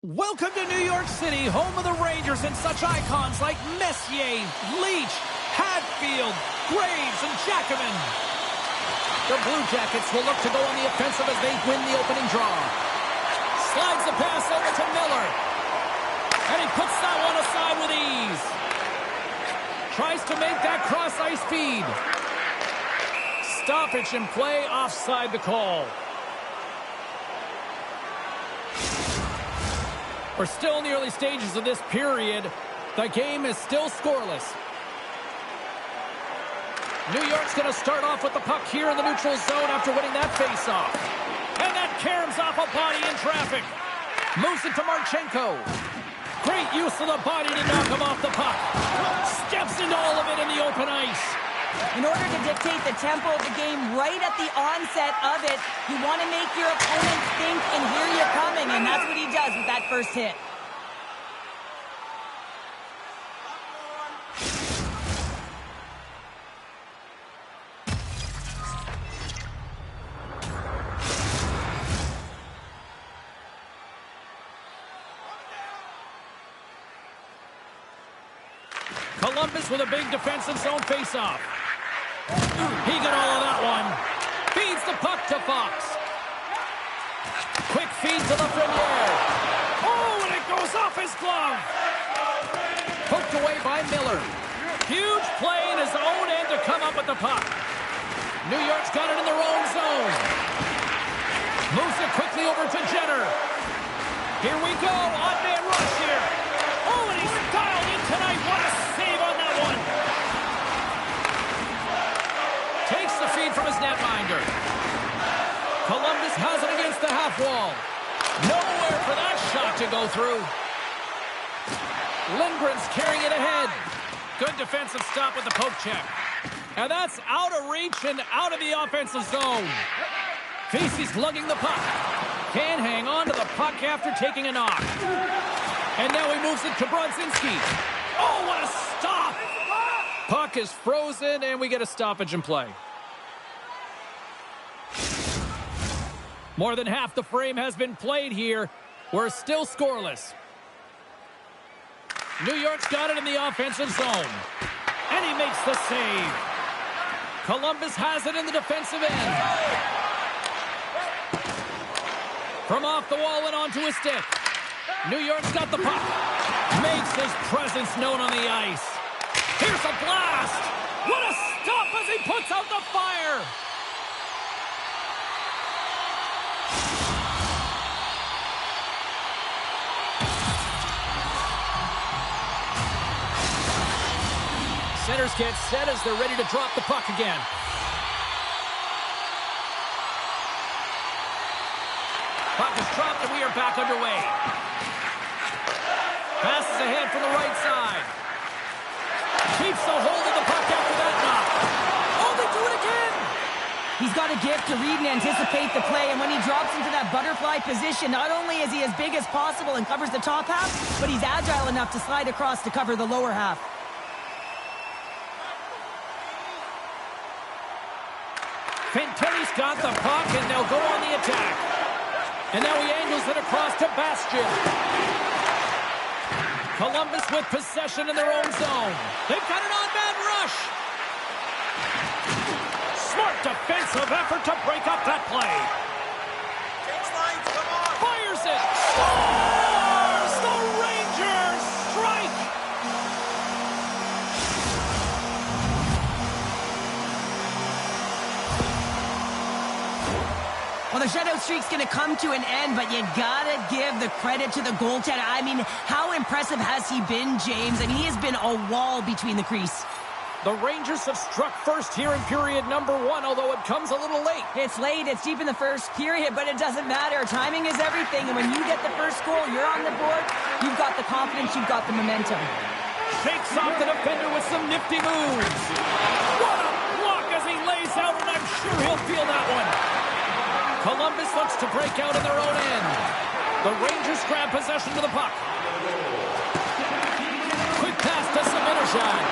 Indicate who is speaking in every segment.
Speaker 1: Welcome to New York City, home of the Rangers and such icons like Messier, Leach, Hadfield, Graves, and Jackman. The Blue Jackets will look to go on the offensive as they win the opening draw. Slides the pass over to Miller. And he puts that one aside with ease. Tries to make that cross-ice feed. Stoppage in play, offside the call. We're still in the early stages of this period. The game is still scoreless. New York's going to start off with the puck here in the neutral zone after winning that faceoff. And that caroms off a body in traffic. Moves it to Marchenko. Great use of the body to knock him off the puck. Steps into all of it in the open ice.
Speaker 2: In order to dictate the tempo of the game right at the onset of it, you want to make your opponent think and hear you coming, and that's what he does with that first hit.
Speaker 1: Columbus with a big defensive zone faceoff. He got all of that one. Feeds the puck to Fox. Quick feed to Lafreniere. Oh, and it goes off his glove. Poked away by Miller. Huge play in his own end to come up with the puck. New York's got it in their own zone. Moves it quickly over to Jenner. Here we go. Odd man rush here. Oh, and he's dialed in tonight. What a save on that one. Takes the feed from his netminder. Columbus has it against the half wall. Nowhere for that shot to go through. Lindgren's carrying it ahead. Good defensive stop with the poke check. And that's out of reach and out of the offensive zone. Vesey's lugging the puck. Can't hang on to the puck after taking a knock. And now he moves it to Brodzinski. Oh, what a stop! Puck is frozen, and we get a stoppage in play. More than half the frame has been played here. We're still scoreless. New York's got it in the offensive zone. And he makes the save. Columbus has it in the defensive end. From off the wall and onto his stick. New York's got the puck. Makes his presence known on the ice. Here's a blast. What a stop as he puts out the fire. Centers get set as they're ready to drop the puck again. Puck is dropped and we are back underway. Passes ahead from the right side. Keeps a hold of the puck after that knock. Oh, they do it again!
Speaker 2: He's got a gift to read and anticipate the play, and when he drops into that butterfly position, not only is he as big as possible and covers the top half, but he's agile enough to slide across to cover the lower half.
Speaker 1: Fantilli's got the puck, and they'll go on the attack. And now he angles it across to Bastian. Columbus with possession in their own zone. They've got an on-man rush. Smart defensive effort to break up that play. Fires it. Scores! The Rangers strike!
Speaker 2: Well, the shutout streak's going to come to an end, but you got to give the credit to the goaltender. I mean, how impressive has he been, James? I mean, he has been a wall between the crease.
Speaker 1: The Rangers have struck first here in period number 1, although it comes a little late.
Speaker 2: It's late, it's deep in the first period, but it doesn't matter. Timing is everything, and when you get the first goal, you're on the board, you've got the confidence, you've got the momentum.
Speaker 1: Takes off the defender with some nifty moves. What a block as he lays out, and I'm sure he'll feel that one. Columbus looks to break out in their own end. The Rangers grab possession to the puck. Quick pass to Seminershine.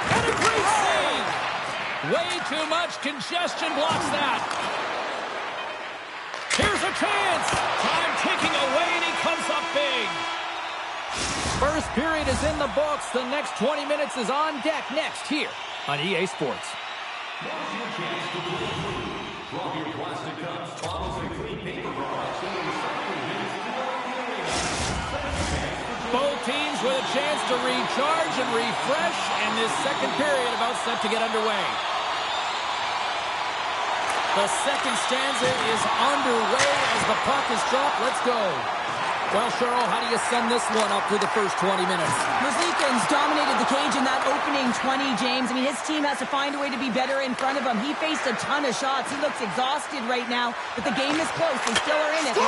Speaker 1: And a great save. Way too much congestion blocks that. Here's a chance. Time ticking away, and he comes up big. First period is in the books. The next 20 minutes is on deck next here on EA Sports. Both teams with a chance to recharge and refresh, and this second period about set to get underway. The second stanza is underway as the puck is dropped. Let's go. Well, Cheryl, how do you sum this one up through the first 20 minutes?
Speaker 2: Muslikins dominated the cage in that opening 20, James. I mean, his team has to find a way to be better in front of him. He faced a ton of shots. He looks exhausted right now, but the game is close. They still are in it.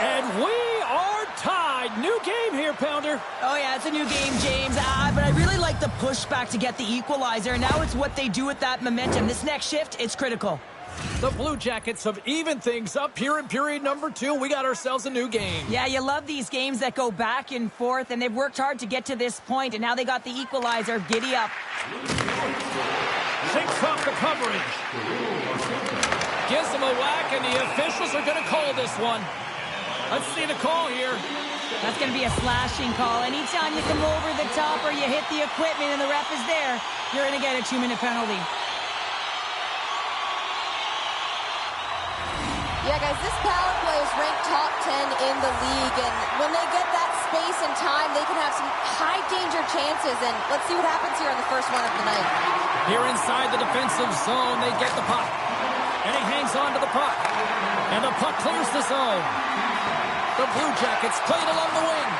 Speaker 1: And we are tied. New game here, Pounder.
Speaker 2: Oh, yeah, it's a new game, James. But I really like the pushback to get the equalizer. Now it's what they do with that momentum. This next shift, it's critical.
Speaker 1: The Blue Jackets have evened things up here in period number 2. We got ourselves a new game.
Speaker 2: Yeah, you love these games that go back and forth, and they've worked hard to get to this point, and now they got the equalizer. Giddy up.
Speaker 1: Shakes off the coverage. Gives them a whack, and the officials are going to call this one. Let's see the call here.
Speaker 2: That's going to be a slashing call. Anytime you come over the top or you hit the equipment and the ref is there, you're going to get a 2-minute penalty.
Speaker 3: Yeah, guys, this power play is ranked top 10 in the league, and when they get that space and time, they can have some high-danger chances, and let's see what happens here on the first one of the night.
Speaker 1: Here inside the defensive zone, they get the puck, and he hangs on to the puck, and the puck clears the zone. The Blue Jackets played along the wing.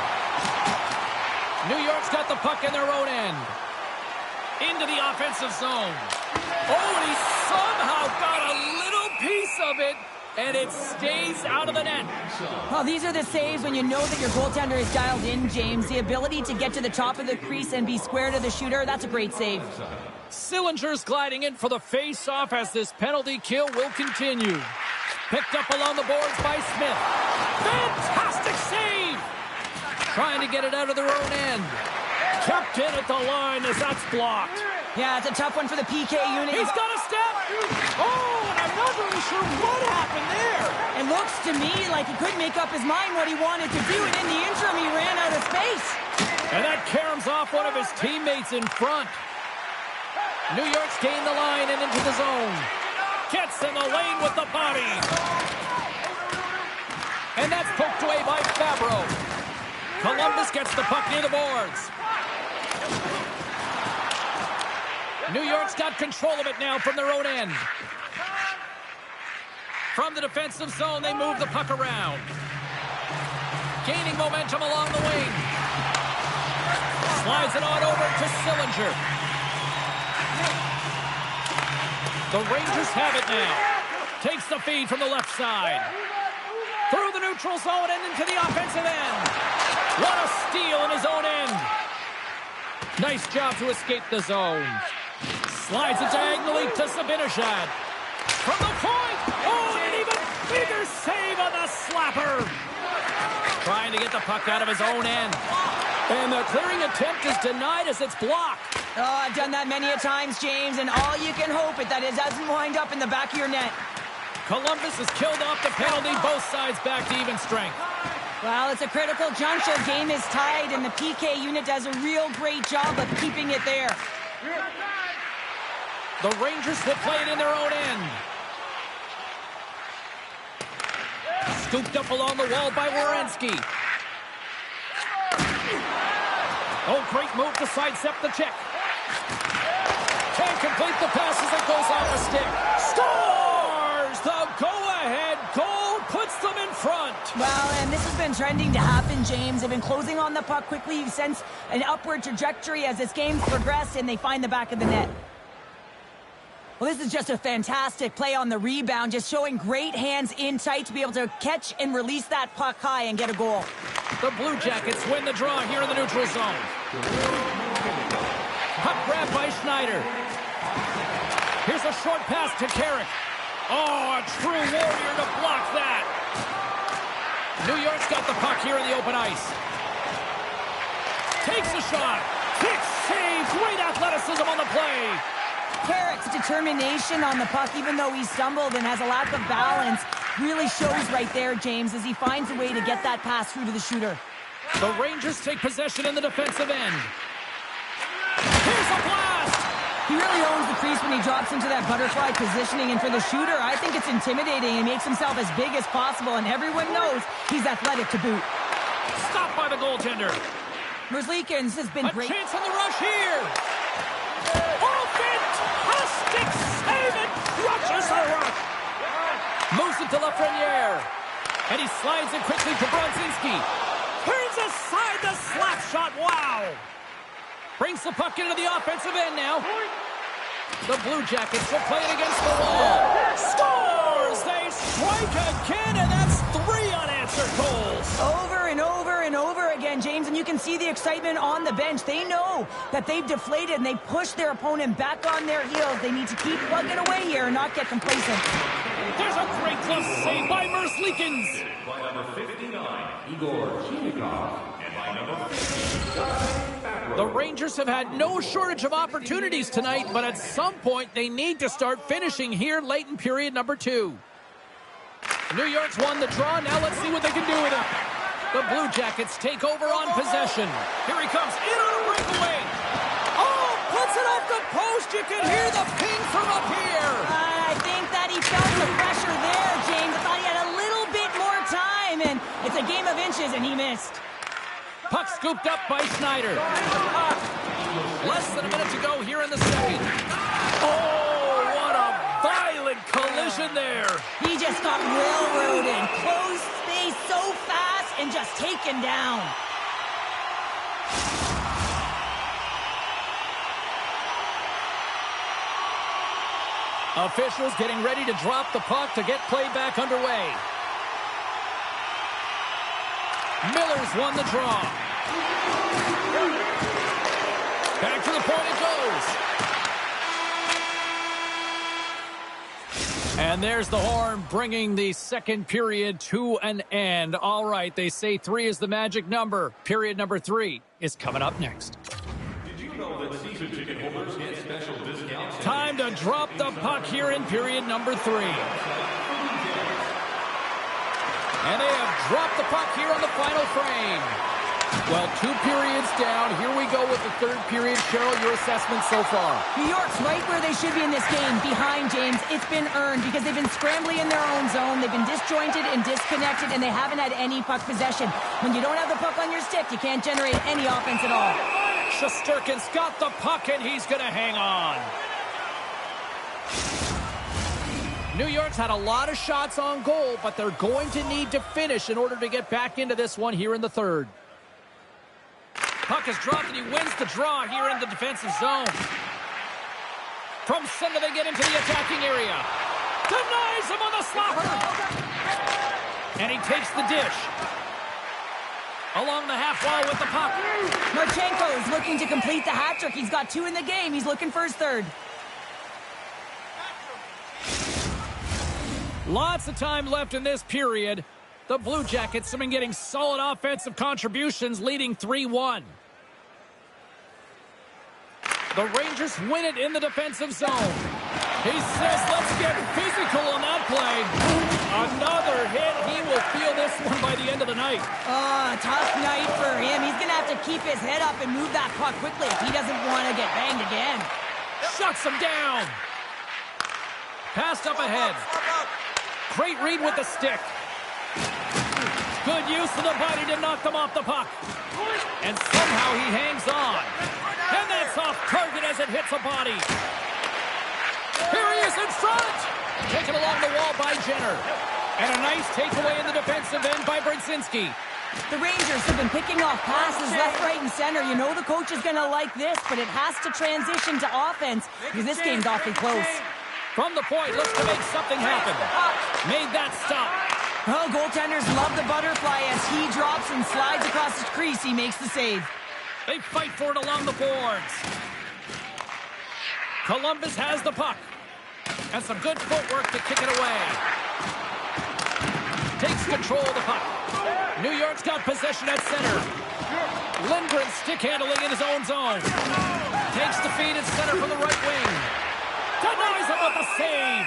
Speaker 1: New York's got the puck in their own end. Into the offensive zone. Oh, and he somehow got a little piece of it, and it stays out of the net.
Speaker 2: Well, these are the saves when you know that your goaltender is dialed in, James. The ability to get to the top of the crease and be square to the shooter, that's a great save.
Speaker 1: Sillinger's gliding in for the face-off as this penalty kill will continue. Picked up along the boards by Smith. Fantastic save! Trying to get it out of their own end. Kept in at the line as that's blocked.
Speaker 2: Yeah, it's a tough one for the PK unit.
Speaker 1: He's got a step! Oh, and I'm not really sure what happened there.
Speaker 2: It looks to me like he couldn't make up his mind what he wanted to do, and in the interim, he ran out of space.
Speaker 1: And that caroms off one of his teammates in front. New York's gained the line and into the zone. Gets in the lane with the body. And that's poked away by Fabro. Columbus gets the puck near the boards. New York's got control of it now from their own end. From the defensive zone, they move the puck around. Gaining momentum along the wing. Slides it on over to Sillinger. The Rangers have it now. Takes the feed from the left side. Through the neutral zone and into the offensive end. What a steal in his own end. Nice job to escape the zone. Slides it diagonally to Sabinishad. From the point. Oh, and an even bigger save on the slapper. Trying to get the puck out of his own end. And the clearing attempt is denied as it's blocked.
Speaker 2: Oh, I've done that many a times, James, and all you can hope is that it doesn't wind up in the back of your net.
Speaker 1: Columbus has killed off the penalty. Both sides back to even strength.
Speaker 2: Well, it's a critical juncture. Game is tied, and the PK unit does a real great job of keeping it there.
Speaker 1: The Rangers will play it in their own end. Scooped up along the wall by Werenski. Oh, great move to sidestep the check. Can't complete the pass as it goes off a stick. Scores! The go-ahead goal puts them in front.
Speaker 2: Well, and this has been trending to happen, James. They've been closing on the puck quickly. You sense an upward trajectory as this game's progressed, and they find the back of the net. Well, this is just a fantastic play on the rebound, just showing great hands in tight to be able to catch and release that puck high and get a goal.
Speaker 1: The Blue Jackets win the draw here in the neutral zone. Puck grab by Schneider. Here's a short pass to Carrick. Oh, a true warrior to block that. New York's got the puck here in the open ice. Takes a shot. Kick save. Great athleticism on the play.
Speaker 2: Carrick's determination on the puck, even though he stumbled and has a lack of balance, really shows right there, James, as he finds a way to get that pass through to the shooter.
Speaker 1: The Rangers take possession in the defensive end. Here's a blast!
Speaker 2: He really owns the crease when he drops into that butterfly positioning, and for the shooter, I think it's intimidating. He makes himself as big as possible, and everyone knows he's athletic to boot.
Speaker 1: Stopped by the goaltender.
Speaker 2: Merzlikins has been great.
Speaker 1: A chance on the rush here. Oh, fantastic save! It crushes the rush. Moves it to Lafreniere. And he slides it quickly to Brodzinski. Turns aside the slap shot. Wow. Brings the puck into the offensive end now. The Blue Jackets will play it against the wall. Scores! They strike again, and that's 3 unanswered goals.
Speaker 2: Over and over and over again, James, and you can see the excitement on the bench. They know that they've deflated, and they push their opponent back on their heels. They need to keep plugging away here and not get complacent.
Speaker 1: There's a great glove save by Merzlikins.
Speaker 4: By number 59, Igor Chinikov, and by number 50,
Speaker 1: the Rangers have had no shortage of opportunities tonight, but at some point they need to start finishing here late in period number 2. New York's won the draw. Now let's see what they can do with it. The Blue Jackets take over on possession. Here he comes in on a breakaway. Oh, puts it off the post. You can hear the ping from up here.
Speaker 2: I think that he felt the pressure there, James. I thought he had a little bit more time, and it's a game of inches, and he missed.
Speaker 1: Puck scooped up by Schneider. Less than a minute to go here in the second. Oh, what a violent collision there.
Speaker 2: He just got railroaded. Closed space so fast and just taken down.
Speaker 1: Officials getting ready to drop the puck to get play back underway. Miller's won the draw. Back to the point it goes. And there's the horn, bringing the second period to an end. All right, they say 3 is the magic number. Period number 3 is coming up next.
Speaker 4: Did you know that season ticket holders get special discounts?
Speaker 1: Time to drop the puck here in period number 3. And they have dropped the puck here on the final frame. Well, 2 periods down. Here we go with the third period. Cheryl, your assessment so far?
Speaker 2: New York's right where they should be in this game. Behind, James. It's been earned because they've been scrambling in their own zone. They've been disjointed and disconnected, and they haven't had any puck possession. When you don't have the puck on your stick, you can't generate any offense at all.
Speaker 1: Shesterkin's got the puck, and he's going to hang on. New York's had a lot of shots on goal, but they're going to need to finish in order to get back into this one here in the third. Puck is dropped, and he wins the draw here in the defensive zone. From center, they get into the attacking area. Denies him on the slapper. And he takes the dish. Along the half wall with the puck.
Speaker 2: Marchenko is looking to complete the hat trick. He's got 2 in the game. He's looking for his third.
Speaker 1: Lots of time left in this period. The Blue Jackets have been getting solid offensive contributions, leading 3-1. The Rangers win it in the defensive zone. He says, let's get physical on that play. Another hit. He will feel this one by the end of the night.
Speaker 2: Tough night for him. He's going to have to keep his head up and move that puck quickly if he doesn't want to get banged again.
Speaker 1: Shuts him down. Passed up ahead. Great read with the stick. Good use of the body to knock them off the puck. And somehow he hangs on. And that's off target as it hits a body. Here he is in front. Taken along the wall by Jenner. And a nice takeaway in the defensive end by Brodzinski.
Speaker 2: The Rangers have been picking off passes left, right, and center. You know the coach is going to like this, but it has to transition to offense because this game's awfully close.
Speaker 1: From the point, looks to make something happen. Made that stop.
Speaker 2: Oh, goaltenders love the butterfly as he drops and slides across his crease. He makes the save.
Speaker 1: They fight for it along the boards. Columbus has the puck. And some good footwork to kick it away. Takes control of the puck. New York's got possession at center. Lindgren stick handling in his own zone. Takes the feed at center from the right wing. Denies him with the save.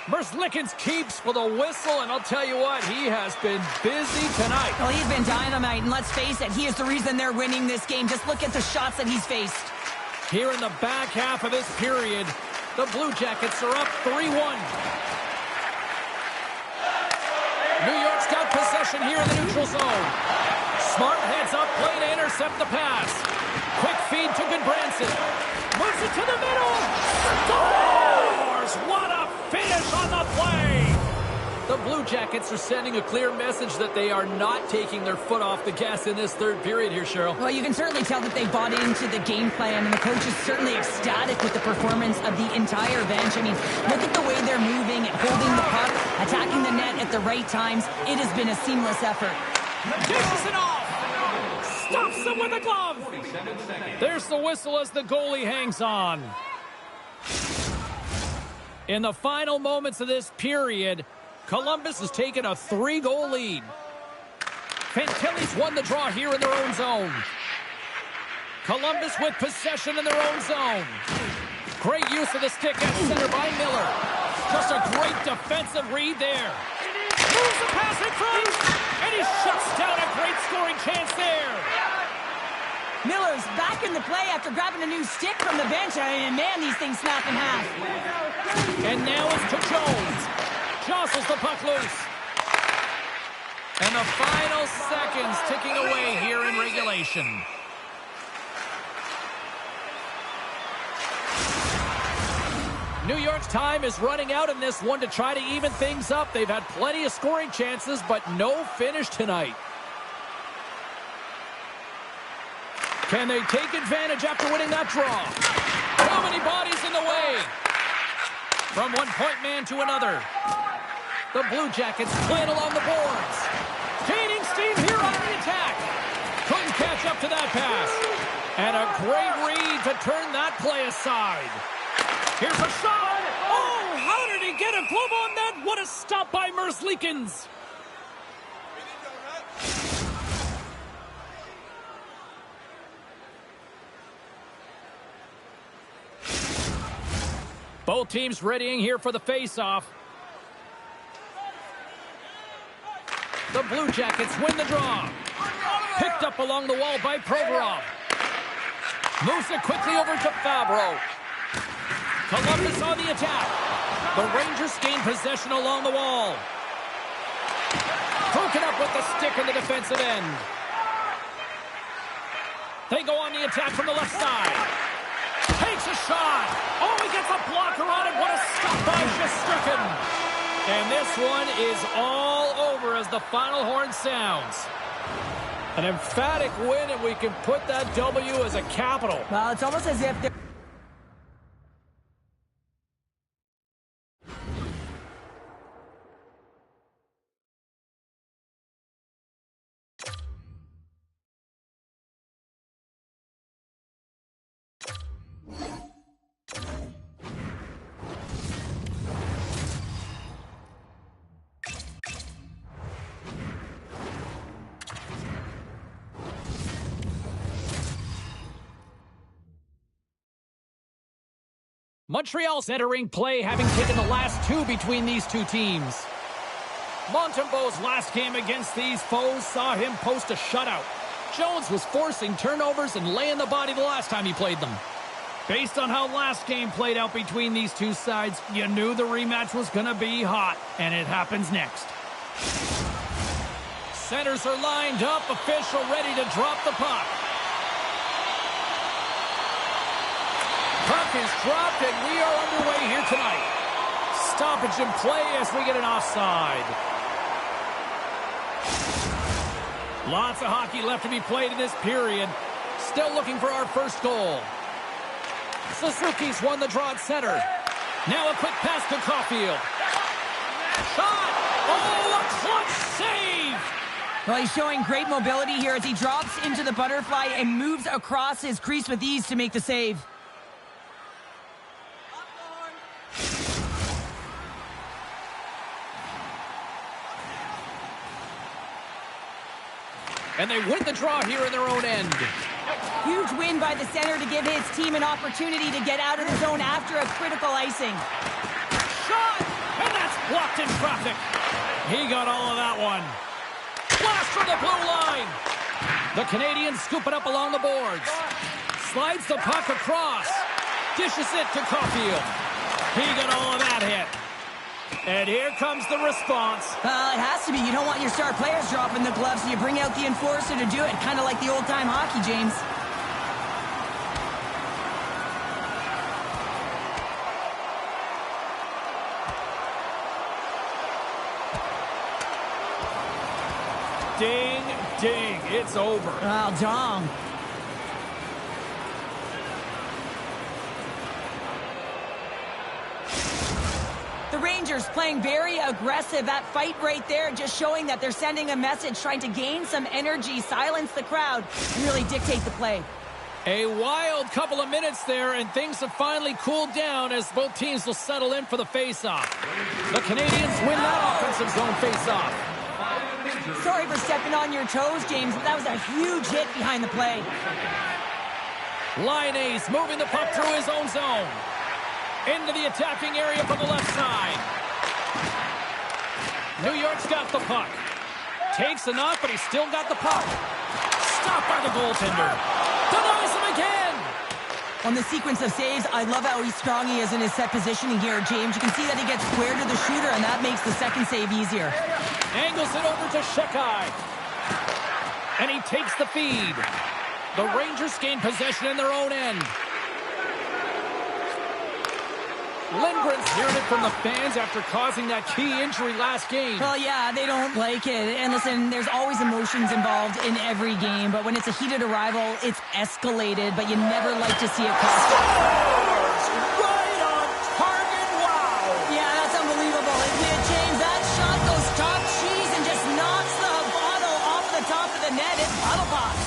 Speaker 1: Merzlikins keeps with a whistle, and I'll tell you what, he has been busy tonight.
Speaker 2: Well, he's been dynamite, and let's face it, he is the reason they're winning this game. Just look at the shots that he's faced.
Speaker 1: Here in the back half of this period, the Blue Jackets are up 3-1. New York's got possession here in the neutral zone. Smart heads up, play to intercept the pass. Quick feed to Goodbranson. Moves it to the middle. Scores! What a finish on the play! The Blue Jackets are sending a clear message that they are not taking their foot off the gas in this third period here, Cheryl.
Speaker 2: Well, you can certainly tell that they bought into the game plan, and the coach is certainly ecstatic with the performance of the entire bench. I mean, look at the way they're moving and holding the puck, attacking the net at the right times. It has been a seamless effort.
Speaker 1: Dishes it off! Stops him with a glove! There's the whistle as the goalie hangs on. In the final moments of this period, Columbus has taken a 3-goal lead. Fantilli's won the draw here in their own zone. Columbus with possession in their own zone. Great use of the stick at center by Miller. Just a great defensive read there. Moves the pass in front, and he shuts down a great scoring chance there.
Speaker 2: Miller's back in the play after grabbing a new stick from the bench, and man, these things snap in half.
Speaker 1: And now it's to Jones. Jostles the puck loose. And the final seconds ticking away here in regulation. New York's time is running out in this one to try to even things up. They've had plenty of scoring chances, but no finish tonight. Can they take advantage after winning that draw? So many bodies in the way. From one-point man to another. The Blue Jackets playing along the boards. Gaining steam here on the attack. Couldn't catch up to that pass. And a great read to turn that play aside. Here's a shot. Oh, how did he get a glove on that? What a stop by Merzlikins. Both teams readying here for the face-off. The Blue Jackets win the draw. Picked up along the wall by Provorov. Moves it quickly over to Fabro. Columbus on the attack. The Rangers gain possession along the wall. Broken up with the stick in the defensive end. They go on the attack from the left side. Takes a shot. Oh, he gets a blocker on it. What a stop by Shesterkin. And this one is all over as the final horn sounds. An emphatic win, and we can put that W as a capital.
Speaker 2: Well, it's almost as if they're...
Speaker 1: Montreal's entering play, having taken the last two between these two teams. Montembeault's last game against these foes saw him post a shutout. Jones was forcing turnovers and laying the body the last time he played them. Based on how last game played out between these two sides, you knew the rematch was going to be hot, and it happens next. Centers are lined up, official ready to drop the puck. Puck is dropped, and we are underway here tonight. Stoppage in play as we get an offside. Lots of hockey left to be played in this period. Still looking for our first goal. Suzuki's won the draw at center. Now a quick pass to Caulfield. Shot! Oh, a clutch save!
Speaker 2: Well, he's showing great mobility here as he drops into the butterfly and moves across his crease with ease to make the save.
Speaker 1: And they win the draw here in their own end.
Speaker 2: Huge win by the center to give his team an opportunity to get out of the zone after a critical icing.
Speaker 1: Shot! And that's blocked in traffic. He got all of that one. Blast from the blue line. The Canadians scoop it up along the boards. Slides the puck across. Dishes it to Caulfield. He got all of that hit. And here comes the response.
Speaker 2: It has to be. You don't want your star players dropping the gloves, so you bring out the enforcer to do it. Kind of like the old-time hockey, James.
Speaker 1: Ding, ding. It's over.
Speaker 2: Oh, Dom. The Rangers playing very aggressive. That fight right there just showing that they're sending a message, trying to gain some energy, silence the crowd, and really dictate the play.
Speaker 1: A wild couple of minutes there, and things have finally cooled down as both teams will settle in for the face-off. The Canadians win that offensive zone face-off.
Speaker 2: Sorry for stepping on your toes, James, but that was a huge hit behind the play.
Speaker 1: Line Ace moving the puck through his own zone. Into the attacking area from the left side. New York's got the puck. Takes enough, but he's still got the puck. Stopped by the goaltender. Denies him again.
Speaker 2: On the sequence of saves, I love how strong he is in his set positioning here, James. You can see that he gets square to the shooter, and that makes the second save easier.
Speaker 1: Angles it over to Shekai. And he takes the feed. The Rangers gain possession in their own end. Lindgren's hearing it from the fans after causing that key injury last game.
Speaker 2: Well, yeah, they don't like it. And listen, there's always emotions involved in every game. But when it's a heated arrival, it's escalated. But you never like to see it cost.
Speaker 1: Right on target, wow!
Speaker 2: Yeah, that's unbelievable, isn't it, James? That shot goes top cheese and just knocks the bottle off the top of the net. It's bottle box.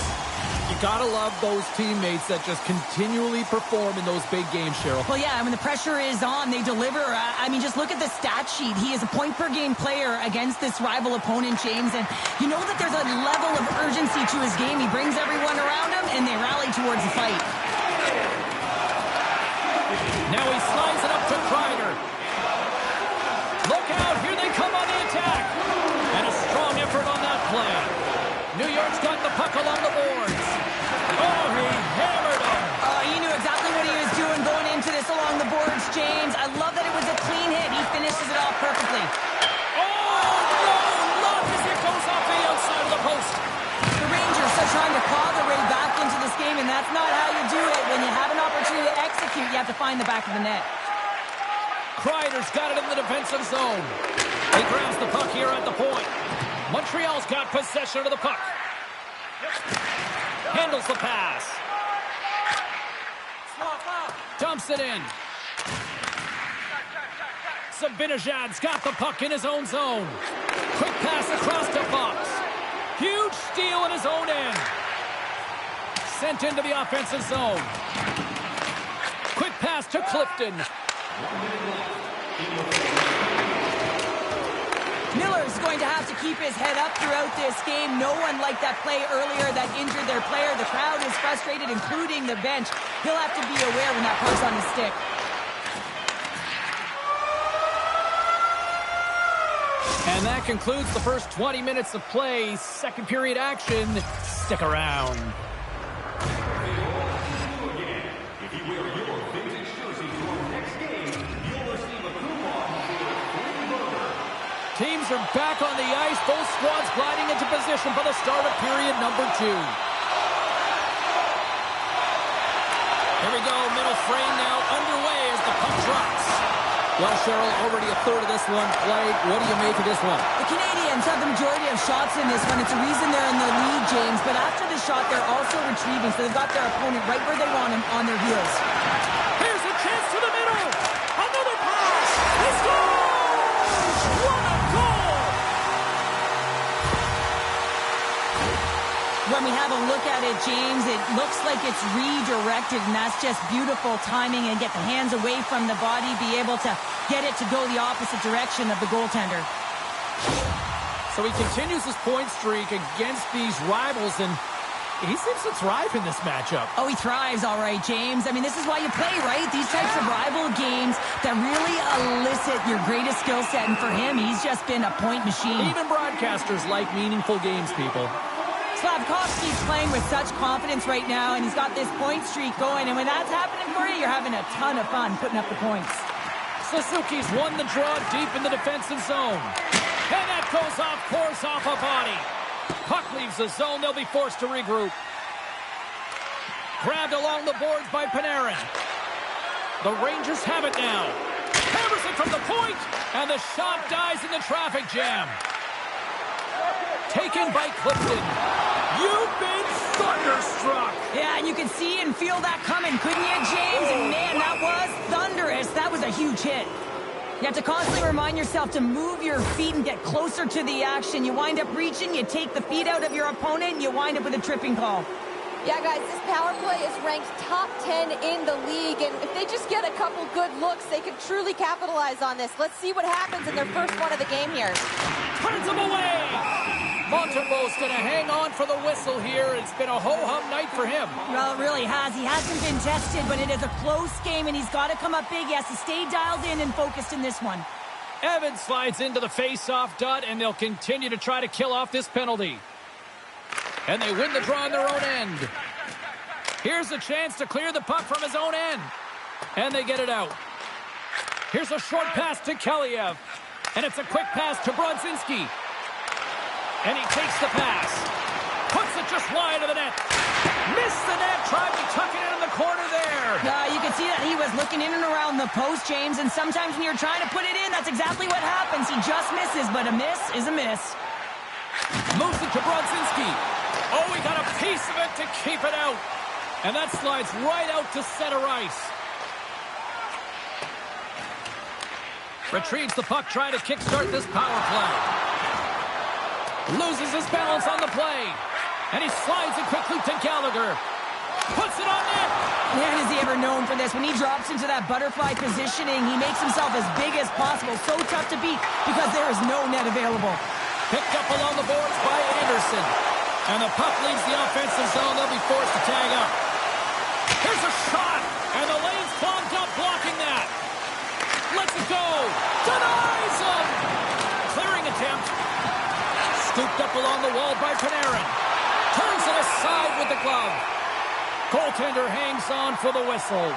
Speaker 1: You gotta love those teammates that just continually perform in those big games, Cheryl.
Speaker 2: Well, yeah, when the pressure is on, they deliver. I mean, just look at the stat sheet. He is a point-per-game player against this rival opponent, James, and you know that there's a level of urgency to his game. He brings everyone around him, and they rally towards the fight.
Speaker 1: Now he slides it up to Kreider. Look out, here they come on the attack. And a strong effort on that play. New York's got the puck along the boards. Oh, he hammered him.
Speaker 2: He knew exactly what he was doing going into this along the boards, James. I love that it was a clean hit. He finishes it off perfectly.
Speaker 1: Oh, no! Look as it goes off the outside of the post.
Speaker 2: The Rangers are trying to claw their way back into this game, and that's not how you do it. When you have an opportunity to execute, you have to find the back of the net.
Speaker 1: Kreider's got it in the defensive zone. He grabs the puck here at the point. Montreal's got possession of the puck. Handles the pass. Dumps it in. Zibanejad's got the puck in his own zone. Quick pass across to Fox. Huge steal in his own end. Sent into the offensive zone. Quick pass to Clifton.
Speaker 2: Miller's going to have to keep his head up throughout this game. No one liked that play earlier that injured their player. The crowd is frustrated, including the bench. He'll have to be aware when that puck's on his stick.
Speaker 1: And that concludes the first 20 minutes of play. Second period action. Stick around.
Speaker 4: If you wear your vintage jersey for next game, you'll receive a coupon for a free burger.
Speaker 1: Teams are back on the ice. Both squads gliding into position for the start of period number 2. Here we go. Middle frame now underway as the puck drops. Well, Cheryl, already a third of this one played. What do you make of this one?
Speaker 2: The Canadians have the majority of shots in this one. It's a reason they're in the lead, James. But after the shot, they're also retrieving, so they've got their opponent right where they want him on their heels.
Speaker 1: Here's a chance to the middle. Another pass. He scores! What a goal!
Speaker 2: When we have a look at it, James, it looks like it's redirected, and that's just beautiful timing and get the hands away from the body, be able to get it to go the opposite direction of the goaltender.
Speaker 1: So he continues his point streak against these rivals, and he seems to thrive in this matchup.
Speaker 2: Oh, he thrives, all right, James. I mean, this is why you play, right? These types of rival games that really elicit your greatest skill set. And for him, he's just been a point machine.
Speaker 1: Even broadcasters like meaningful games, people.
Speaker 2: Slavkovsky's playing with such confidence right now, and he's got this point streak going. And when that's happening for you, you're having a ton of fun putting up the points.
Speaker 1: Suzuki's won the draw deep in the defensive zone. And that goes off course off a body. Puck leaves the zone. They'll be forced to regroup. Grabbed along the boards by Panarin. The Rangers have it now. Hammers it from the point, and the shot dies in the traffic jam. Taken by Clifton. You've been thunderstruck.
Speaker 2: Yeah, and you could see and feel that coming, couldn't you, James? And man, that was thunderous. That was a huge hit. You have to constantly remind yourself to move your feet and get closer to the action. You wind up reaching, you take the feet out of your opponent, and you wind up with a tripping call.
Speaker 3: Yeah, guys, this power play is ranked top 10 in the league, and if they just get a couple good looks, they can truly capitalize on this. Let's see what happens in their first one of the game here.
Speaker 1: Turns him away. Montembeau's going to hang on for the whistle here. It's been a ho-hum night for him.
Speaker 2: Well, it really has. He hasn't been tested, but it is a close game, and he's got to come up big. He has to stay dialed in and focused in this one.
Speaker 1: Evans slides into the face-off dot, and they'll continue to try to kill off this penalty. And they win the draw on their own end. Here's a chance to clear the puck from his own end. And they get it out. Here's a short pass to Kaliev. And it's a quick pass to Brodzinski. And he takes the pass. Puts it just wide of the net. Missed the net. Tried to tuck it in the corner there.
Speaker 2: You can see that he was looking in and around the post, James. And sometimes when you're trying to put it in, that's exactly what happens. He just misses, but a miss is a miss.
Speaker 1: Moves it to Brodzinski. Oh, he got a piece of it to keep it out. And that slides right out to center ice. Retrieves the puck, trying to kickstart this power play. Loses his balance on the play. And he slides it quickly to Gallagher. Puts it on net.
Speaker 2: Man, is he ever known for this. When he drops into that butterfly positioning, he makes himself as big as possible. So tough to beat because there is no net available.
Speaker 1: Picked up along the boards by Anderson. And the puck leaves the offensive zone. They'll be forced to tag up. Here's a shot. And the lane's clogged up, blocking that. Lets it go. Denies him. Clearing attempt. Scooped up along the wall by Panarin. Turns it aside with the glove. Goaltender hangs on for the whistle.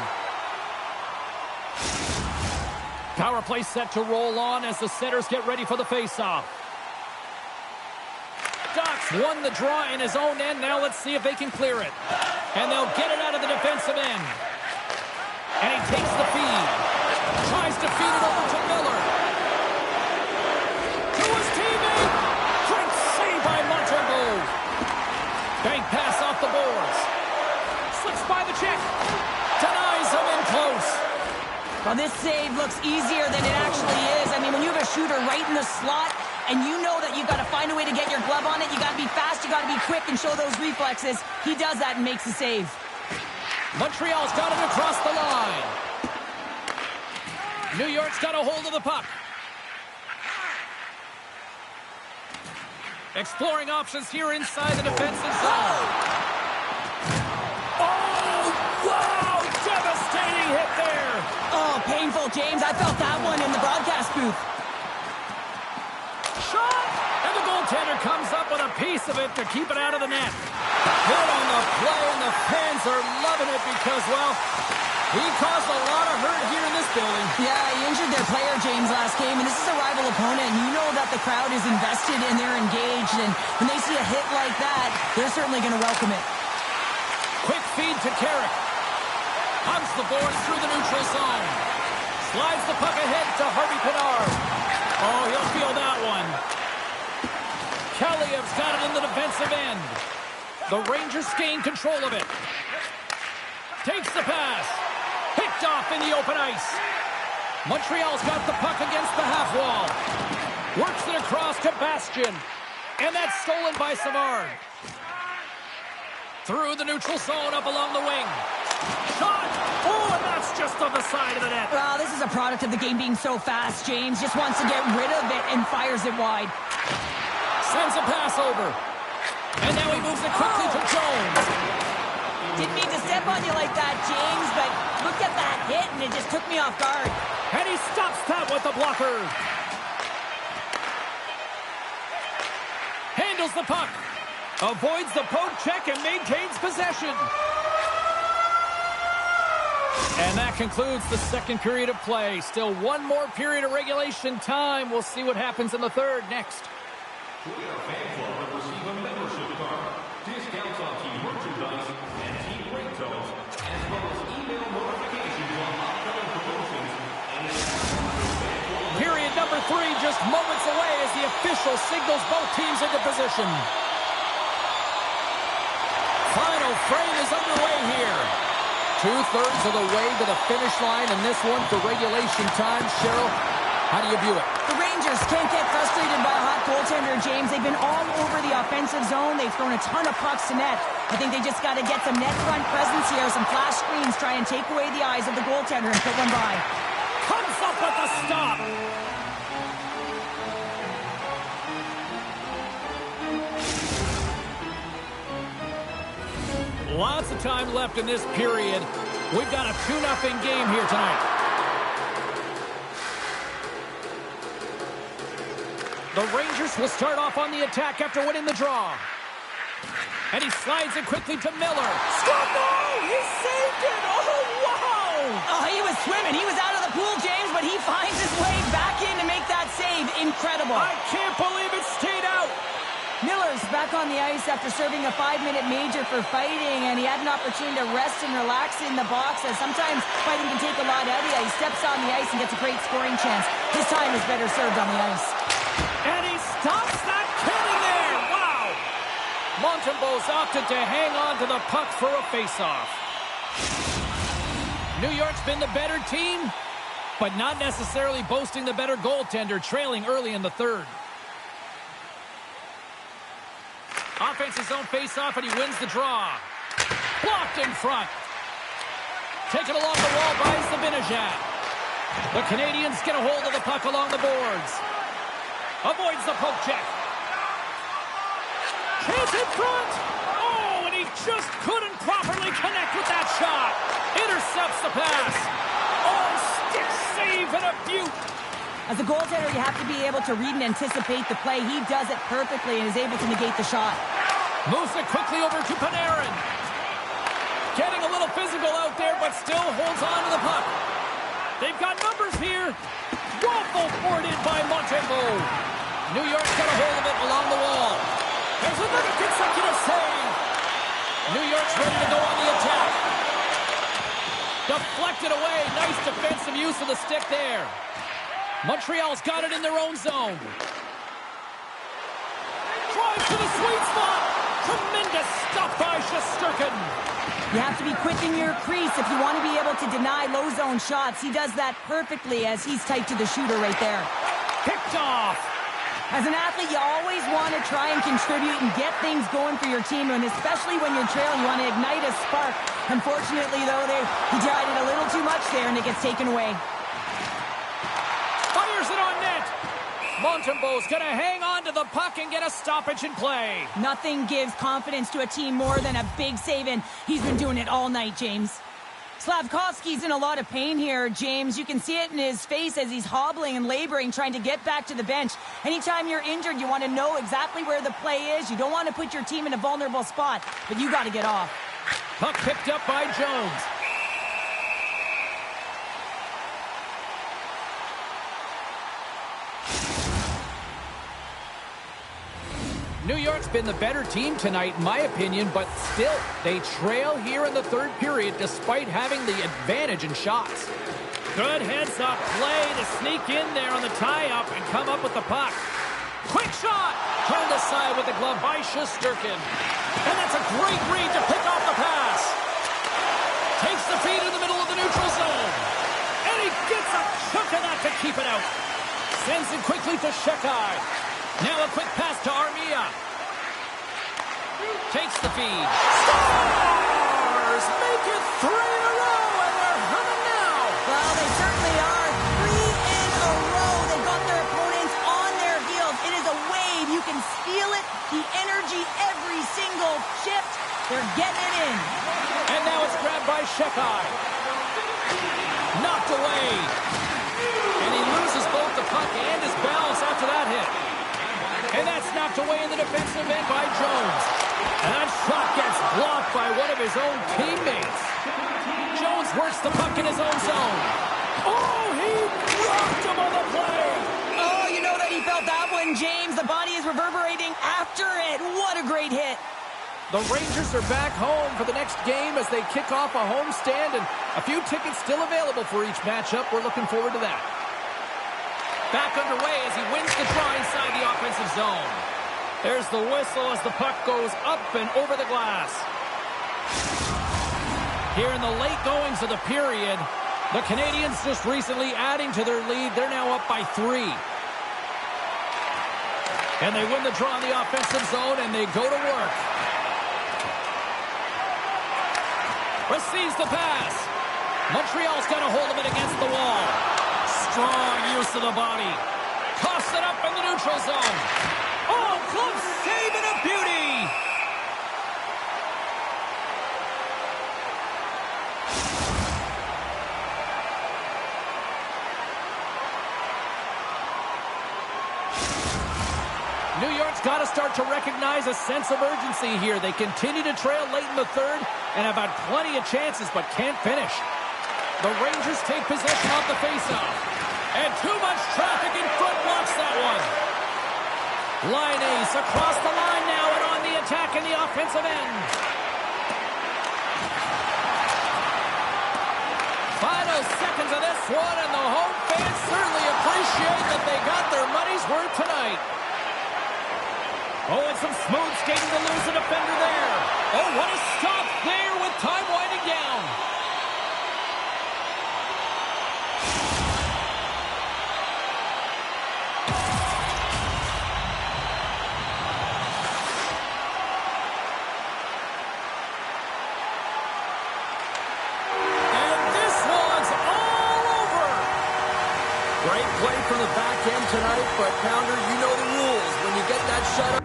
Speaker 1: Power play set to roll on as the setters get ready for the faceoff. Doc's won the draw in his own end. Now let's see if they can clear it. And they'll get it out of the defensive end. And he takes the feed. Tries to feed it over to Miller. To his teammate. Great save by Montembeau. Bank pass off the boards. Slips by the check. Denies him in close.
Speaker 2: Well, this save looks easier than it actually is. I mean, when you have a shooter right in the slot, and you know that you've got to find a way to get your glove on it, you got to be fast, you got to be quick and show those reflexes. He does that and makes the save.
Speaker 1: Montreal's got it across the line. New York's got a hold of the puck. Exploring options here inside the defensive zone. Oh, wow! Devastating hit there.
Speaker 2: Oh, painful, James. I felt that one in the broadcast booth.
Speaker 1: Shot! And the goaltender comes up with a piece of it to keep it out of the net. Good on the play, and the fans are loving it because, well, he caused a lot of hurt here in this building.
Speaker 2: Yeah, he injured their player, James, last game, and this is a rival opponent, and you know that the crowd is invested and they're engaged, and when they see a hit like that, they're certainly going to welcome it.
Speaker 1: Quick feed to Carrick. Hugs the boards through the neutral zone. Slides the puck ahead to Harvey Pinard. Oh, he'll feel that one. Kaliev's got it in the defensive end. The Rangers gain control of it. Takes the pass. Picked off in the open ice. Montreal's got the puck against the half wall. Works it across to Bastian. And that's stolen by Savard. Through the neutral zone, up along the wing. Shot! Oh, and that's just on the side of the net.
Speaker 2: Well, this is a product of the game being so fast. James just wants to get rid of it and fires it wide.
Speaker 1: Sends a pass over. And now he moves it quickly to Jones.
Speaker 2: Didn't mean to step on you like that, James, but look at that hit, and it just took me off guard.
Speaker 1: And he stops that with the blocker. Handles the puck. Avoids the poke check and maintains possession. And that concludes the second period of play. Still one more period of regulation time. We'll see what happens in the third next.
Speaker 4: Join our fan club and receive a membership card, discounts on team merchandise and team rate zones, as well as email notifications on upcoming promotions.
Speaker 1: Period number 3 just moments away as the official signals both teams into position. Final frame is underway here. 2/3 of the way to the finish line in this one for regulation time. Cheryl, how do you view it?
Speaker 2: The Rangers can't get frustrated by a hot goaltender, James. They've been all over the offensive zone. They've thrown a ton of pucks to net. I think they just got to get some net front presence here, some flash screens, try and take away the eyes of the goaltender and put one by.
Speaker 1: Comes up with the stop. Lots of time left in this period. We've got a 2-0 game here tonight. The Rangers will start off on the attack after winning the draw. And he slides it quickly to Miller. Scott, no! He saved it! Oh, wow!
Speaker 2: Oh, he was swimming. He was out of the pool, James, but he finds his way back in to make that save. Incredible.
Speaker 1: I can't believe it stayed out.
Speaker 2: Miller's back on the ice after serving a 5-minute major for fighting, and he had an opportunity to rest and relax in the box, as sometimes fighting can take a lot out of you. He steps on the ice and gets a great scoring chance. His time is better served on the ice.
Speaker 1: And he stops that killing there. Wow. Montembeault's opted to hang on to the puck for a faceoff. New York's been the better team, but not necessarily boasting the better goaltender, trailing early in the third. Offensive zone face-off, and he wins the draw. Blocked in front. Taken along the wall by Zibanejad. The Canadians get a hold of the puck along the boards. Avoids the poke check. Chase in front. Oh, and he just couldn't properly connect with that shot. Intercepts the pass. Oh, stick save and a beaut.
Speaker 2: As a goaltender, you have to be able to read and anticipate the play. He does it perfectly and is able to negate the shot.
Speaker 1: Moves it quickly over to Panarin. Getting a little physical out there, but still holds on to the puck. They've got numbers here. Waffle boarded by Montembeault. New York's got a hold of it along the wall. There's another consecutive save. New York's ready to go on the attack. Deflected away. Nice defensive use of the stick there. Montreal's got it in their own zone. Drives to the sweet spot. Tremendous stuff by Shesterkin.
Speaker 2: You have to be quick in your crease if you want to be able to deny low zone shots. He does that perfectly as he's tight to the shooter right there.
Speaker 1: Picked off.
Speaker 2: As an athlete, you always want to try and contribute and get things going for your team, and especially when you're trailing, you want to ignite a spark. Unfortunately, though, he tried it a little too much there, and it gets taken away.
Speaker 1: Fires it on net. Montembeault's going to hang on to the puck and get a stoppage in play.
Speaker 2: Nothing gives confidence to a team more than a big save, and he's been doing it all night, James. Slavkovsky's in a lot of pain here, James. You can see it in his face as he's hobbling and laboring, trying to get back to the bench. Anytime you're injured, you want to know exactly where the play is. You don't want to put your team in a vulnerable spot, but you got to get off.
Speaker 1: Puck picked up by Jones. New York's been the better team tonight, in my opinion, but still, they trail here in the third period despite having the advantage in shots. Good heads-up play to sneak in there on the tie-up and come up with the puck. Quick shot! Turned aside with the glove by Shesterkin. And that's a great read to pick off the pass. Takes the feed in the middle of the neutral zone. And he gets a chunk of that to keep it out. Sends it quickly to Shekai. Now a quick pass to Armia. Takes the feed. Stars make it 3 in a row, and they're humming now.
Speaker 2: Well, they certainly are. 3 in a row. They've got their opponents on their heels. It is a wave. You can feel it, the energy every
Speaker 1: by Shekai. Knocked away. And he loses both the puck and his balance after that hit. And that's knocked away in the defensive end by Jones. And that shot gets blocked by one of his own teammates. Jones works the puck in his own zone. Oh, he rocked him on the play.
Speaker 2: Oh, you know that he felt that one, James. The body is reverberating after it. What a great hit.
Speaker 1: The Rangers are back home for the next game as they kick off a homestand, and a few tickets still available for each matchup. We're looking forward to that. Back underway as he wins the draw inside the offensive zone. There's the whistle as the puck goes up and over the glass. Here in the late goings of the period, the Canadiens just recently adding to their lead. They're now up by 3. And they win the draw in the offensive zone, and they go to work. Receives the pass. Montreal's got a hold of it against the wall. Strong use of the body. Toss it up in the neutral zone. Oh, glove save and a beauty. New York's got to start to recognize a sense of urgency here. They continue to trail late in the third and have had plenty of chances but can't finish. The Rangers take possession off the faceoff. And too much traffic in front blocks that one. Line ace across the line now and on the attack in the offensive end. Final seconds of this one, and the home fans certainly appreciate that they got their money's worth tonight. Oh, and some smooth skating to lose a defender there. Oh, what a stop there with time winding down. And this one's all over.
Speaker 5: Great play from the back end tonight, but Pounder, you know the rules. When you get that shut up.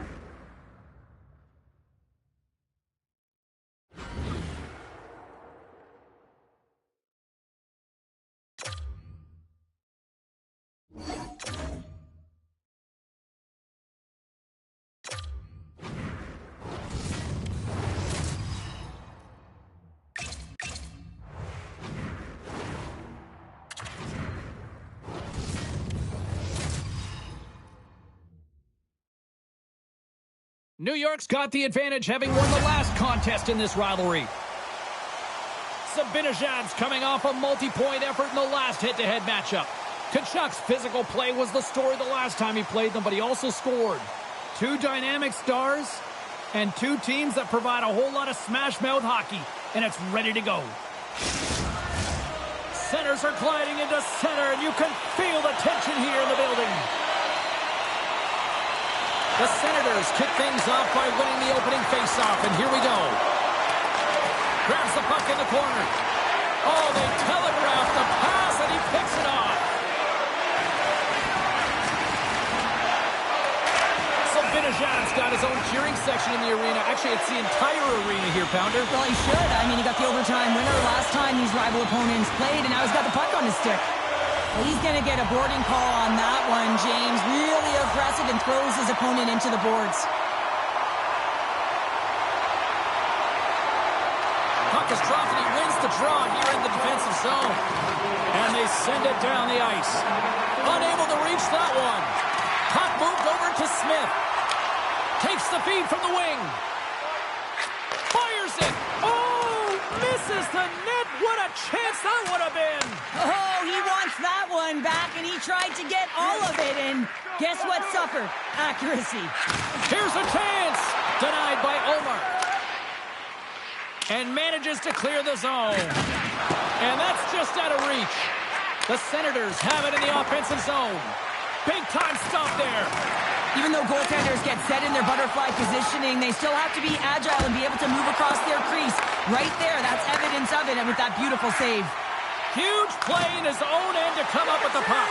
Speaker 1: New York's got the advantage, having won the last contest in this rivalry. Zibanejad's coming off a multi-point effort in the last head-to-head matchup. Tkachuk's physical play was the story the last time he played them, but he also scored. 2 dynamic stars and 2 teams that provide a whole lot of smash-mouth hockey, and it's ready to go. Centers are gliding into center, and you can feel the tension here in the building. The Senators kick things off by winning the opening faceoff, and here we go. Grabs the puck in the corner. Oh, they telegraph the pass, and he picks it off. Zibanejad's got his own cheering section in the arena. Actually, it's the entire arena here, Pounder.
Speaker 2: Well, he should. I mean, he got the overtime winner last time these rival opponents played, and now he's got the puck on his stick. Well, he's going to get a boarding call on that one, James. Really aggressive and throws his opponent into the boards.
Speaker 1: Puck is dropped, and he wins the draw here in the defensive zone. And they send it down the ice. Unable to reach that one. Puck moved over to Smith. Takes the feed from the wing. Fires it. Oh, misses the net. What a chance that would have been.
Speaker 2: Oh, he wants that one back, and he tried to get all of it, and guess what suffered? Accuracy.
Speaker 1: Here's a chance. Denied by Omar. And manages to clear the zone. And that's just out of reach. The Senators have it in the offensive zone. Big time stop there.
Speaker 2: Even though goaltenders get set in their butterfly positioning, they still have to be agile and be able to move across their crease. Right there, that's evidence of it, and with that beautiful save.
Speaker 1: Huge play in his own end to come up with the puck.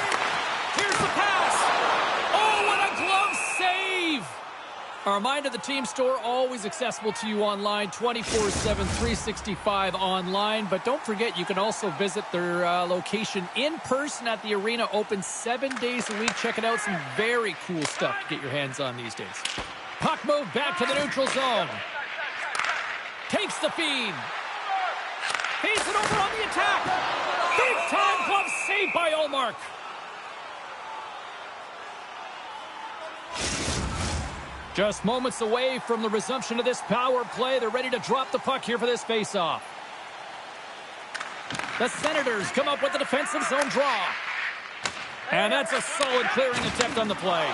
Speaker 1: Here's the pass. Oh, what a glove save. A reminder, the team store always accessible to you online, 24/7, 365 online. But don't forget, you can also visit their location in person at the arena, open 7 days a week. Check it out, some very cool stuff to get your hands on these days. Puck move back to the neutral zone. Takes the feed. Feeds it over on the attack. Big time glove save by Ullmark. Just moments away from the resumption of this power play. They're ready to drop the puck here for this faceoff. The Senators come up with the defensive zone draw. And that's a solid clearing attempt on the play.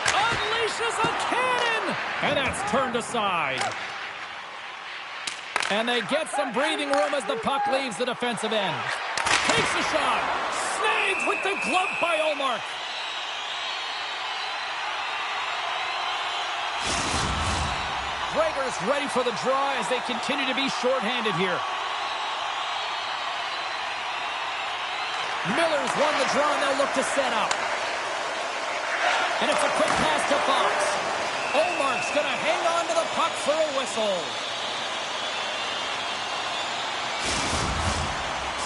Speaker 1: Unleashes a cannon! And that's turned aside. And they get some breathing room as the puck leaves the defensive end. Takes a shot. Snags with the glove by Ullmark. Gregor's ready for the draw as they continue to be shorthanded here. Miller's won the draw and they'll look to set up. And it's a quick pass to Fox. Ullmark's going to hang on to the puck for a whistle.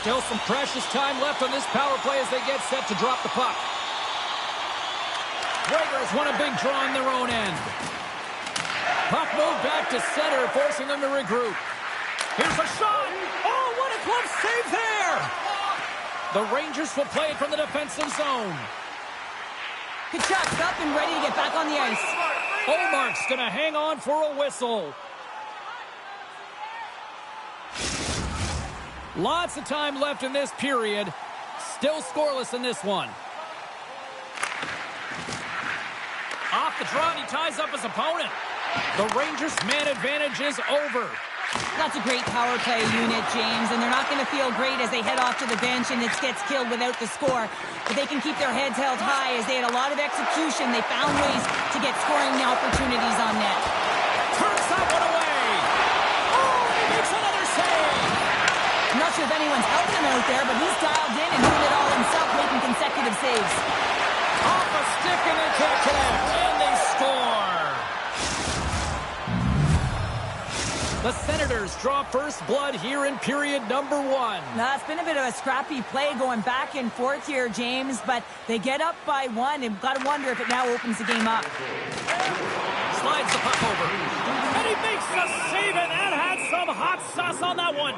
Speaker 1: Still some precious time left on this power play as they get set to drop the puck. Gregor's won a big draw on their own end. Puck moved back to center, forcing them to regroup. Here's a shot. Oh, what a glove save there. The Rangers will play it from the defensive zone.
Speaker 2: Kachuk's up and ready to get back on the ice.
Speaker 1: Ullmark's going to hang on for a whistle. Lots of time left in this period. Still scoreless in this one. Off the draw, he ties up his opponent. The Rangers' man advantage is over.
Speaker 2: That's a great power play unit, James, and they're not going to feel great as they head off to the bench and it gets killed without the score. But they can keep their heads held high as they had a lot of execution. They found ways to get scoring opportunities on net.
Speaker 1: Turns that one away. Oh, he makes another save.
Speaker 2: I'm not sure if anyone's helping him out there, but he's dialed in and doing it all himself, making consecutive saves.
Speaker 1: Off a stick and they can't connect, and they score. The Senators draw first blood here in period number 1.
Speaker 2: Now, it's been a bit of a scrappy play going back and forth here, James, but they get up by 1, and got to wonder if it now opens the game up.
Speaker 1: Slides the puck over. And he makes the save, and that had some hot sauce on that one.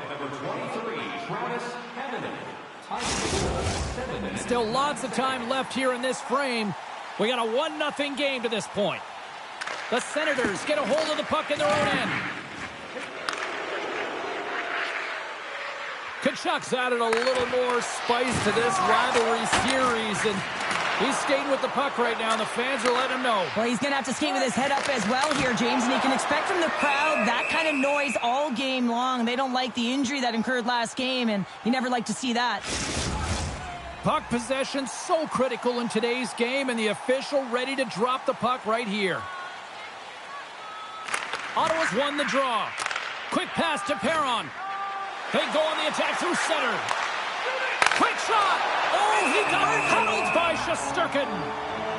Speaker 1: Still lots of time left here in this frame. We got a 1-0 game to this point. The Senators get a hold of the puck in their own end. Kachuk's added a little more spice to this rivalry series, and he's skating with the puck right now, and the fans are letting him know.
Speaker 2: Well, he's going to have to skate with his head up as well here, James, and he can expect from the crowd that kind of noise all game long. They don't like the injury that occurred last game, and you never like to see that.
Speaker 1: Puck possession so critical in today's game, and the official ready to drop the puck right here. Ottawa's won the draw. Quick pass to Perron. They go on the attack through center. Quick shot. Oh, he got huddled by Shesterkin.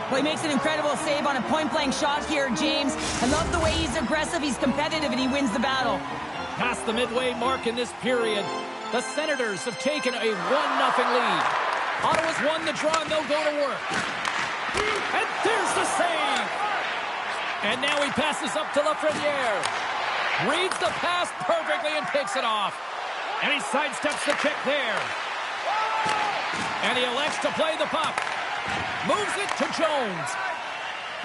Speaker 2: Well, he makes an incredible save on a point-blank shot here, James. I love the way he's aggressive, he's competitive, and he wins the battle.
Speaker 1: Past the midway mark in this period, the Senators have taken a 1-0 lead. Ottawa's won the draw, and they'll go to work. And there's the save. And now he passes up to Lafreniere. Reads the pass perfectly and picks it off. And he sidesteps the kick there. And he elects to play the puck. Moves it to Jones.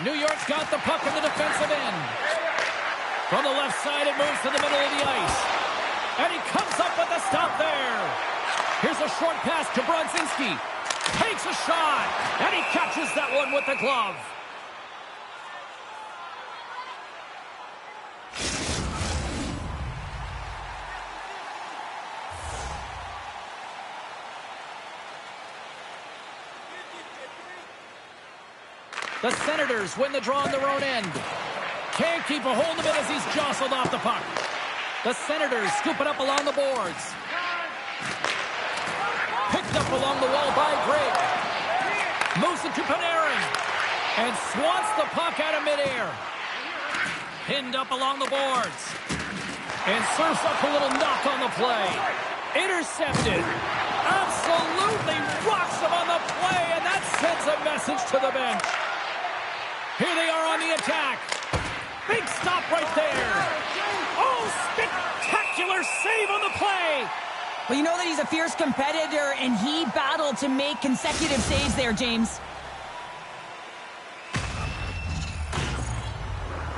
Speaker 1: New York's got the puck in the defensive end. From the left side, it moves to the middle of the ice. And he comes up with a stop there. Here's a short pass to Brodzinski. Takes a shot. And he catches that one with the glove. The Senators win the draw on their own end. Can't keep a hold of it as he's jostled off the puck. The Senators scoop it up along the boards. Picked up along the wall by Greg. Moves it to Panarin. And swats the puck out of midair. Pinned up along the boards. And serves up a little knock on the play. Intercepted. Absolutely rocks him on the play, and that sends a message to the bench. Here they are on the attack. Big stop right there. Oh, spectacular save on the play.
Speaker 2: Well, you know that he's a fierce competitor, and he battled to make consecutive saves there, James.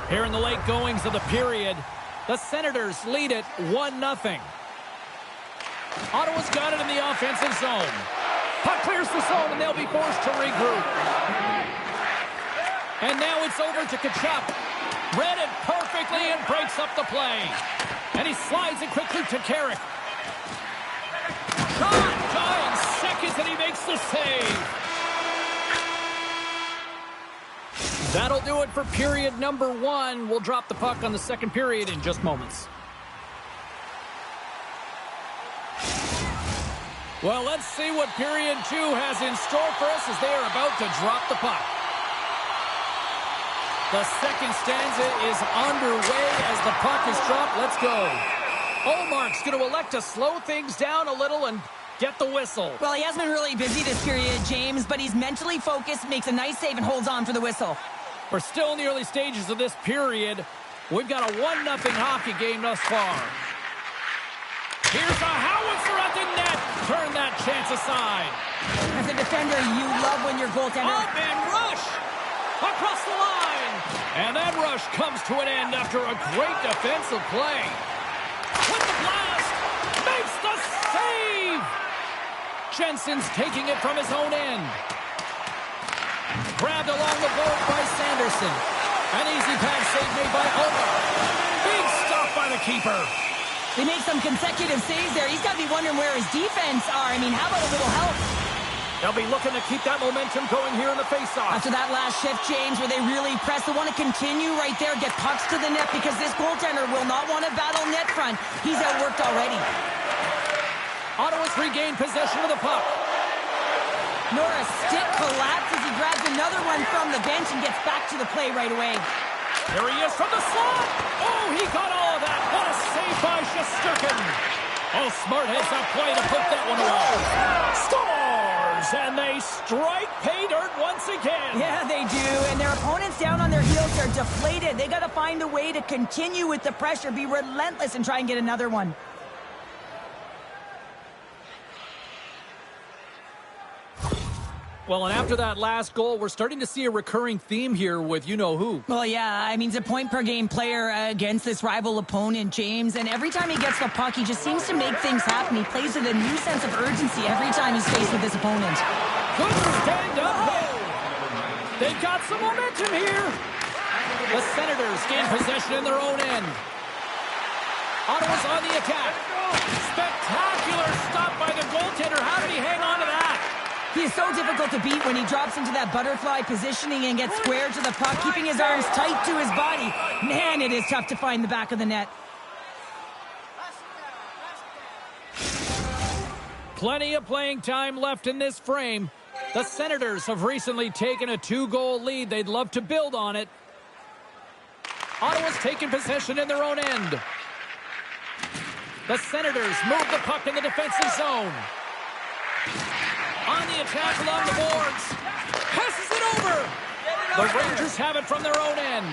Speaker 1: Here in the late goings of the period, the Senators lead it 1-0. Ottawa's got it in the offensive zone. Puck clears the zone, and they'll be forced to regroup. And now it's over to Tkachuk. Read it perfectly and breaks up the play. And he slides it quickly to Carrick. Shot! Dying seconds, and he makes the save. That'll do it for period number 1. We'll drop the puck on the second period in just moments. Well, let's see what period 2 has in store for us as they are about to drop the puck. The second stanza is underway as the puck is dropped. Let's go. Omark's going to elect to slow things down a little and get the whistle.
Speaker 2: Well, he has been really busy this period, James, but he's mentally focused, makes a nice save, and holds on for the whistle.
Speaker 1: We're still in the early stages of this period. We've got a 1-0 hockey game thus far. Here's a howitzer at the net. Turn that chance aside.
Speaker 2: As a defender, you love when your goaltender...
Speaker 1: Up and rush! Across the line! And that rush comes to an end after a great defensive play. With the blast! Makes the save! Jensen's taking it from his own end. Grabbed along the board by Sanderson. An easy pad save made by Omer. Big stop by the keeper.
Speaker 2: They make some consecutive saves there. He's got to be wondering where his defense are. I mean, how about a little help?
Speaker 1: They'll be looking to keep that momentum going here in the faceoff.
Speaker 2: After that last shift, James, where they really press, they want to continue right there, get pucks to the net, because this goaltender will not want to battle net front. He's outworked already.
Speaker 1: Ottawa's regained possession of the puck.
Speaker 2: Norris stick collapses. He grabs another one from the bench and gets back to the play right away.
Speaker 1: There he is from the slot. Oh, he got all of that. What a save by Shesterkin. Oh, smart heads up play to put that one away. Scores! And they strike pay dirt once again.
Speaker 2: Yeah, they do. And their opponents down on their heels are deflated. They got to find a way to continue with the pressure, be relentless, and try and get another one.
Speaker 1: Well, and after that last goal, we're starting to see a recurring theme here with you-know-who.
Speaker 2: Well, yeah, I mean, he's a point-per-game player against this rival opponent, James, and every time he gets the puck, he just seems to make things happen. He plays with a new sense of urgency every time he's faced with this opponent.
Speaker 1: Good stand-up play. They've got some momentum here. The Senators gain possession in their own end. Ottawa's on the attack. Spectacular stop by the goaltender. How did he hang on to that?
Speaker 2: He is so difficult to beat when he drops into that butterfly positioning and gets square to the puck, keeping his arms tight to his body. Man, it is tough to find the back of the net.
Speaker 1: Plenty of playing time left in this frame. The Senators have recently taken a 2-goal lead. They'd love to build on it. Ottawa's taken possession in their own end. The Senators move the puck in the defensive zone. On the attack along the boards. Passes it over. The Rangers have it from their own end.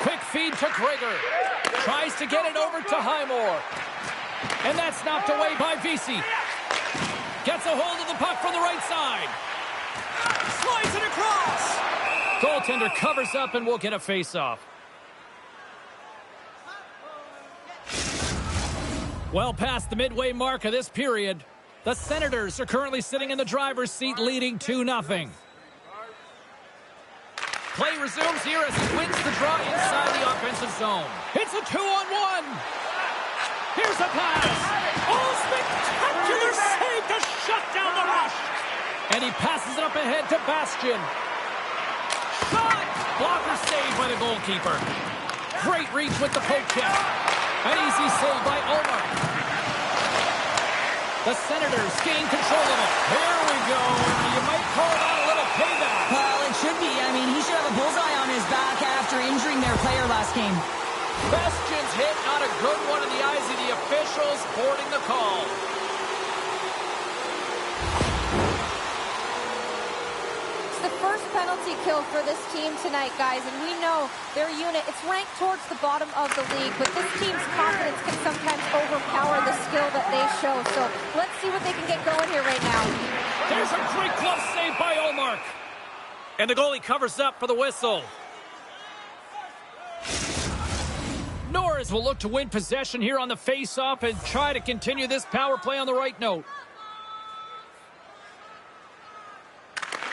Speaker 1: Quick feed to Krieger. Tries to get it over to Highmore. And that's knocked away by Vesey. Gets a hold of the puck from the right side. Slides it across. Goaltender covers up and will get a face-off. Well past the midway mark of this period, the Senators are currently sitting in the driver's seat, leading 2-0. Play resumes here as he wins the draw inside the offensive zone. It's a 2-on-1. Here's a pass. Oh, spectacular save to shut down the rush. And he passes it up ahead to Bastian. Shot! Blocker saved by the goalkeeper. Great reach with the poke check. An easy save by Omar. The Senators gain control of it. Here we go. You might call that a little payback.
Speaker 2: Well, it should be. I mean, he should have a bullseye on his back after injuring their player last game.
Speaker 1: Bastion's hit, not a good one in the eyes of the officials, boarding the call.
Speaker 3: It's the first penalty kill for this team tonight, guys, and we know their unit, it's ranked towards the bottom of the league, but this team's confidence can sometimes overpower the skill that they show. So let's see what they can get going here right now.
Speaker 1: There's a great glove save by Olmark. And the goalie covers up for the whistle. Norris will look to win possession here on the face-off and try to continue this power play on the right note.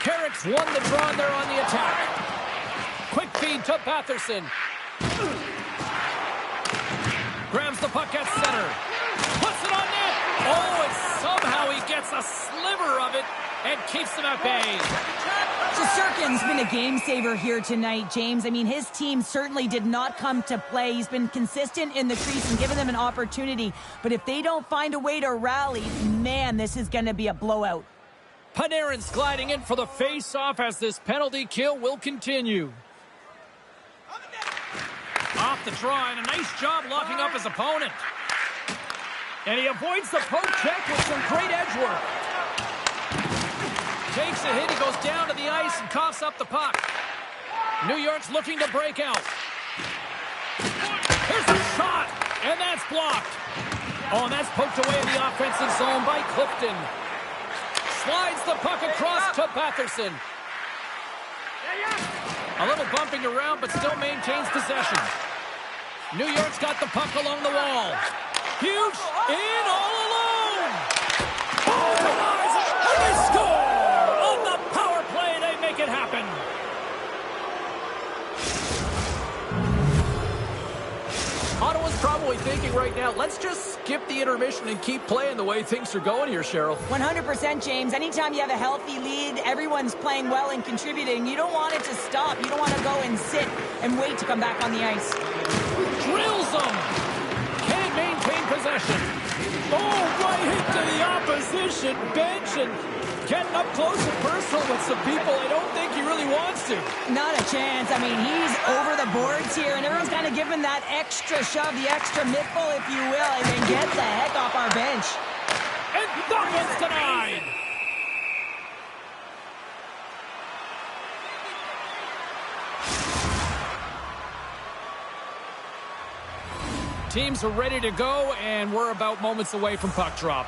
Speaker 1: Carrick's won the draw there on the attack. Quick feed to Batherson. Grabs the puck at center. Puts it on net. Oh, and somehow he gets a sliver of it and keeps them at bay.
Speaker 2: Shesterkin's been a game saver here tonight, James. I mean, his team certainly did not come to play. He's been consistent in the crease and given them an opportunity. But if they don't find a way to rally, man, this is going to be a blowout.
Speaker 1: Panarin's gliding in for the face-off as this penalty kill will continue. Off the draw, and a nice job locking up his opponent. And he avoids the poke check with some great edge work. Takes a hit, he goes down to the ice and coughs up the puck. New York's looking to break out. Here's a shot, and that's blocked. Oh, and that's poked away in the offensive zone by Clifton. Slides the puck across to Batherson. A little bumping around, but still maintains possession. New York's got the puck along the wall. Huge, in all alone. Oh, and they score! On the power play, they make it happen. Ottawa's probably thinking right now, let's just skip the intermission and keep playing the way things are going here, Cheryl.
Speaker 2: 100%, James. Anytime you have a healthy lead, everyone's playing well and contributing. You don't want it to stop. You don't want to go and sit and wait to come back on the ice.
Speaker 1: Drills them. Can't maintain possession. Oh, right hit to the opposition bench and getting up close and personal with some people I don't think he really wants to.
Speaker 2: Not a chance. I mean, he's over the boards here, and everyone's kind of giving that extra shove, the extra mittful, if you will, and then get the heck off our bench.
Speaker 1: And that one's denied. Teams are ready to go, and we're about moments away from puck drop.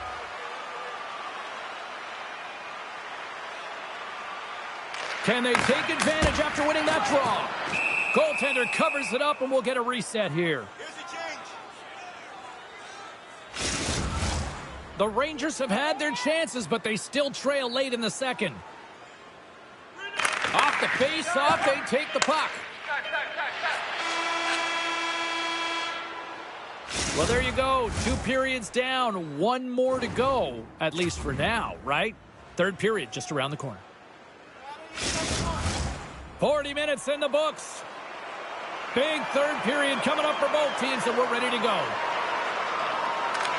Speaker 1: Can they take advantage after winning that draw? Goaltender covers it up, and we'll get a reset here. The Rangers have had their chances, but they still trail late in the second. Off the face-off, they take the puck. Well, there you go. 2 periods down, 1 more to go, at least for now, right? Third period just around the corner. 40 minutes in the books. Big third period coming up for both teams, and we're ready to go.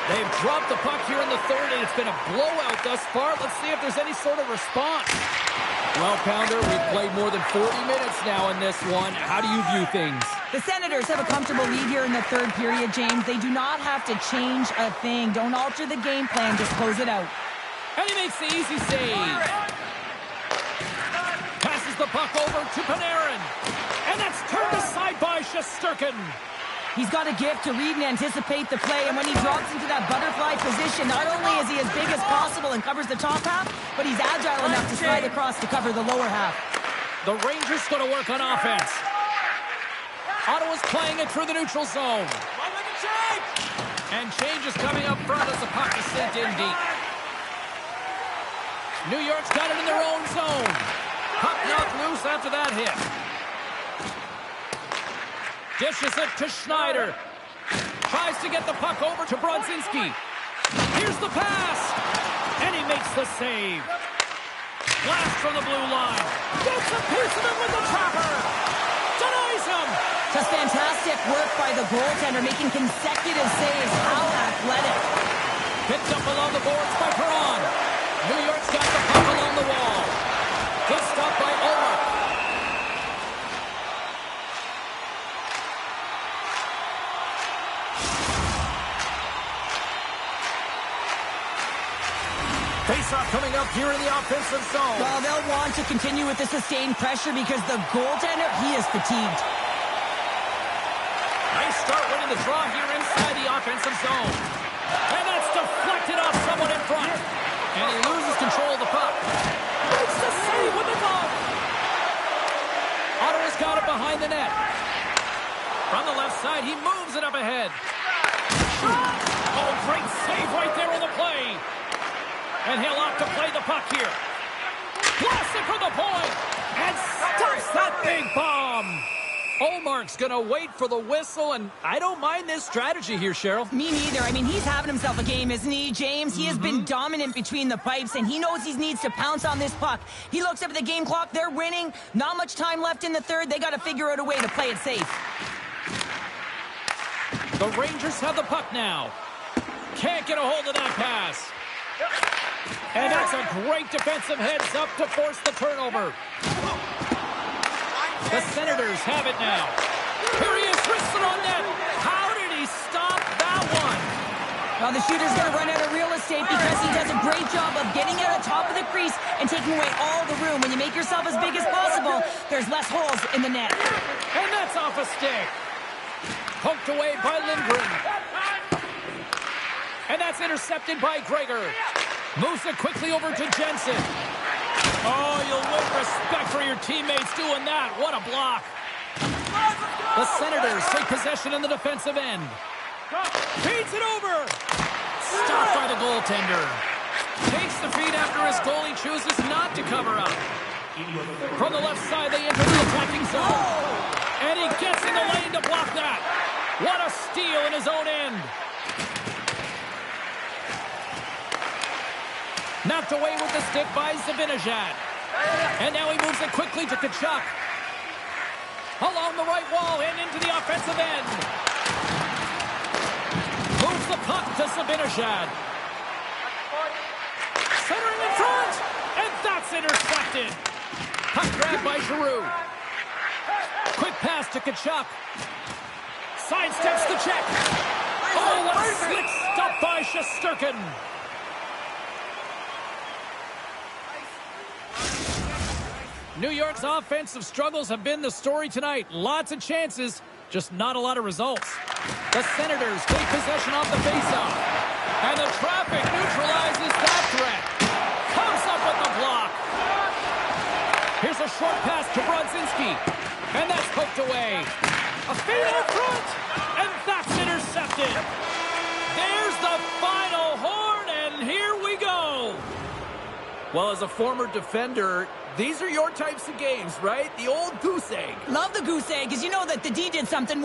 Speaker 1: They've dropped the puck here in the third, and it's been a blowout thus far. Let's see if there's any sort of response. Well, Pounder, we've played more than 40 minutes now in this one. How do you view things?
Speaker 2: The Senators have a comfortable lead here in the third period, James. They do not have to change a thing. Don't alter the game plan. Just close it out.
Speaker 1: And he makes the easy save. Passes the puck over to Panarin. And that's turned aside by Shesterkin.
Speaker 2: He's got a gift to read and anticipate the play, and when he drops into that butterfly position, not only is he as big as possible and covers the top half, but he's agile enough to slide across to cover the lower half.
Speaker 1: The Rangers going to work on offense. Ottawa's playing it through the neutral zone. And change is coming up front as the puck is sent in deep. New York's got it in their own zone. Puck knocked loose after that hit. Dishes it to Schneider. Tries to get the puck over to Brodzinski. Here's the pass. And he makes the save. Blast from the blue line. Gets a piece of it with the trapper. Denies him.
Speaker 2: Just fantastic work by the goaltender, making consecutive saves. How athletic.
Speaker 1: Picked up along the boards by Perron. New York's got the puck along the wall. Good stop by Ulrich. Face-off coming up here in the offensive zone.
Speaker 2: Well, they'll want to continue with the sustained pressure because the goaltender, he is fatigued.
Speaker 1: Nice start winning the draw here inside the offensive zone. And that's deflected off someone in front. And he loses control of the puck. Makes the save with the glove. Ottawa's got it behind the net. From the left side, he moves it up ahead. Oh, great save right there on the play. And he'll opt to play the puck here. Blasts it from the point. And stuffs that big bomb. Olmark's going to wait for the whistle, and I don't mind this strategy here, Cheryl.
Speaker 2: Me neither. I mean, he's having himself a game, isn't he, James? He has been dominant between the pipes, and he knows he needs to pounce on this puck. He looks up at the game clock. They're winning. Not much time left in the third. They got to figure out a way to play it safe.
Speaker 1: The Rangers have the puck now. Can't get a hold of that pass. And that's a great defensive heads-up to force the turnover. The Senators have it now. Here he is, wristed on net. How did he stop that one?
Speaker 2: Well, the shooter's going to run out of real estate because he does a great job of getting out on top of the crease and taking away all the room. When you make yourself as big as possible, there's less holes in the net.
Speaker 1: And that's off a stick. Poked away by Lindgren. And that's intercepted by Gregor. Moves it quickly over to Jensen. Oh, you'll win respect for your teammates doing that. What a block. The Senators take possession in the defensive end. Feeds it over. Stopped by the goaltender. Takes the feed after his goalie chooses not to cover up. From the left side, they enter the attacking zone. And he gets in the lane to block that. What a steal in his own end. Knocked away with the stick by Zibanejad. And now he moves it quickly to Tkachuk. Along the right wall and into the offensive end. Moves the puck to Zibanejad. Centering in front. And that's intercepted. Puck grabbed by Giroux. Quick pass to Tkachuk. Sidesteps the check. Oh, what a slick stop by Shesterkin. New York's offensive struggles have been the story tonight. Lots of chances, just not a lot of results. The Senators take possession off the faceoff. And the traffic neutralizes that threat. Comes up with the block. Here's a short pass to Brodzinski. And that's poked away. A feed in front. And that's intercepted. There's the final horn, and here we go.
Speaker 5: Well, as a former defender, these are your types of games, right? The old goose egg.
Speaker 2: Love the goose egg because you know that the D did something